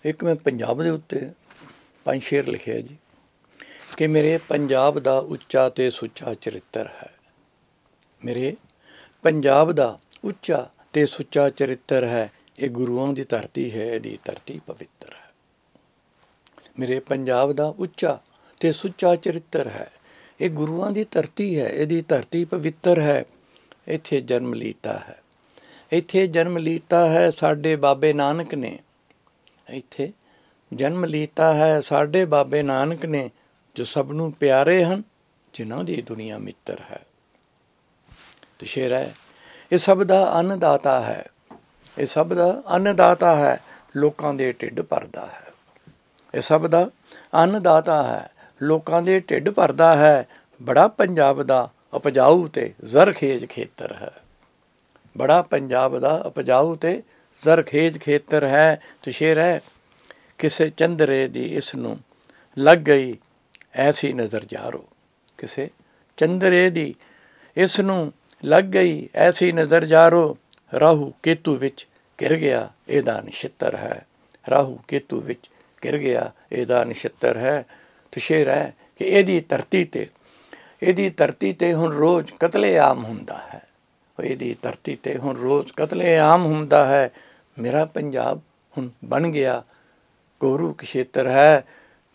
ਇੱਕ ਮੈਂ ਪੰਜਾਬ ਦੇ ਉੱਤੇ 5 ਸ਼ੇਰ ਲਿਖਿਆ ਜੀ ਕਿ ਮੇਰੇ ਪੰਜਾਬ ਦਾ ਉੱਚਾ ਤੇ ਸੁੱਚਾ ਚਰਿੱਤਰ ਹੈ। ਮੇਰੇ ਪੰਜਾਬ ਦਾ ਉੱਚਾ ਤੇ ਸੁੱਚਾ ਚਰਿੱਤਰ ਹੈ। ਇਹ ਗੁਰੂਆਂ ਦੀ ਧਰਤੀ ਹੈ, ਇਹਦੀ ਧਰਤੀ ਪਵਿੱਤਰ ਹੈ। ਮੇਰੇ ਪੰਜਾਬ ਦਾ ਉੱਚਾ ਤੇ ਸੁੱਚਾ ਚਰਿੱਤਰ ਹੈ। ਇਹ ਗੁਰੂਆਂ ਦੀ ਧਰਤੀ ਹੈ, ਇਹਦੀ ਧਰਤੀ ਪਵਿੱਤਰ ਹੈ। ਇੱਥੇ ਜਨਮ ਲੀਤਾ ਹੈ, ਇੱਥੇ ਜਨਮ ਲੀਤਾ ਹੈ ਸਾਡੇ ਬਾਬੇ ਨਾਨਕ ਨੇ। ਇੱਥੇ ਜਨਮ ਲੀਤਾ ਹੈ ਸਾਡੇ ਬਾਬੇ ਨਾਨਕ ਨੇ, ਜੋ ਸਭ ਨੂੰ ਪਿਆਰੇ ਹਨ, ਜਿਨ੍ਹਾਂ ਦੀ ਦੁਨੀਆ ਮਿੱਤਰ ਹੈ। ਤੇ ਸ਼ੇਰ ਹੈ, ਇਹ ਸਭ ਦਾ ਅੰਨਦਾਤਾ ਹੈ, ਇਹ ਸਭ ਦਾ ਅੰਨਦਾਤਾ ਹੈ, ਲੋਕਾਂ ਦੇ ਢਿੱਡ ਭਰਦਾ ਹੈ। ਇਹ ਸਭ ਦਾ ਅੰਨਦਾਤਾ ਹੈ, ਲੋਕਾਂ ਦੇ ਢਿੱਡ ਭਰਦਾ ਹੈ। ਬੜਾ ਪੰਜਾਬ ਦਾ ਉਪਜਾਊ ਤੇ ਜ਼ਰਖੇਜ਼ ਖੇਤਰ ਹੈ। ਬੜਾ ਪੰਜਾਬ ਦਾ ਉਪਜਾਊ ਤੇ ਜ਼ਰਖੇਜ਼ ਖੇਤਰ ਹੈ। ਤੇ ਸ਼ੇਰ ਹੈ, ਕਿਸੇ ਚੰਦਰੇ ਦੀ ਇਸ ਨੂੰ ਲੱਗ ਗਈ ਐਸੀ ਨਜ਼ਰ ਯਾਰੋ। ਕਿਸੇ ਚੰਦਰੇ ਦੀ ਇਸ ਨੂੰ ਲੱਗ ਗਈ ਐਸੀ ਨਜ਼ਰ ਯਾਰੋ। ਰਾਹੂ ਕੇਤੂ ਵਿੱਚ ਘਿਰ ਗਿਆ ਇਹਦਾ ਨਛੱਤਰ ਹੈ। ਰਾਹੂ ਕੇਤੂ ਵਿੱਚ ਘਿਰ ਗਿਆ ਇਹਦਾ ਨਛੱਤਰ ਹੈ। ਤੇ ਸ਼ੇਰ ਹੈ ਕਿ ਇਹਦੀ ਧਰਤੀ 'ਤੇ ਹੁਣ ਰੋਜ਼ ਕਤਲੇਆਮ ਹੁੰਦਾ ਹੈ। ਇਹਦੀ ਧਰਤੀ 'ਤੇ ਹੁਣ ਰੋਜ਼ ਕਤਲੇਆਮ ਹੁੰਦਾ ਹੈ। ਮੇਰਾ ਪੰਜਾਬ ਹੁਣ ਬਣ ਗਿਆ ਕੋਰੂ ਕੁਸ਼ੇਤਰ ਹੈ।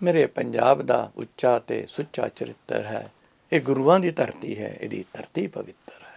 ਮੇਰੇ ਪੰਜਾਬ ਦਾ ਉੱਚਾ ਤੇ ਸੁੱਚਾ ਚਰਿੱਤਰ ਹੈ। ਇਹ ਗੁਰੂਆਂ ਦੀ ਧਰਤੀ ਹੈ, ਇਹਦੀ ਧਰਤੀ ਪਵਿੱਤਰ ਹੈ।